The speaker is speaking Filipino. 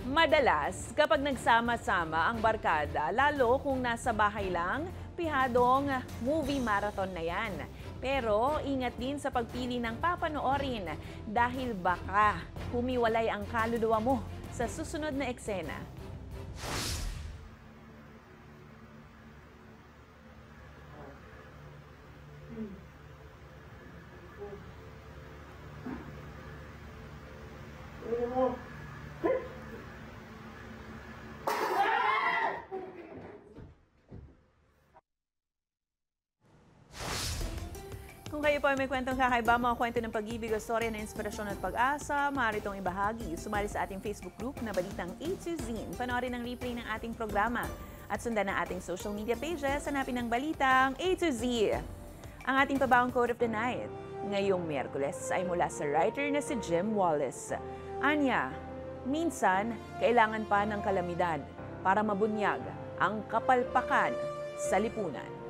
Madalas, kapag nagsama-sama ang barkada, lalo kung nasa bahay lang, pihadong movie marathon na yan. Pero ingat din sa pagpili ng papanoorin dahil baka humiwalay ang kaluluwa mo sa susunod na eksena. Kung kayo po ay may kwentong kakaiba, mga kwento ng pag-ibig o storya na inspirasyon at pag-asa, maaari itong ibahagi. Sumali sa ating Facebook group na Balitang A to Z. Panoorin ang replay ng ating programa at sundan ang ating social media pages. Hanapin ang Balitang A to Z. Ang ating pabawang quote of the night ngayong Miyerkules ay mula sa writer na si Jim Wallace. Anya, minsan kailangan pa ng kalamidad para mabunyag ang kapalpakan sa lipunan.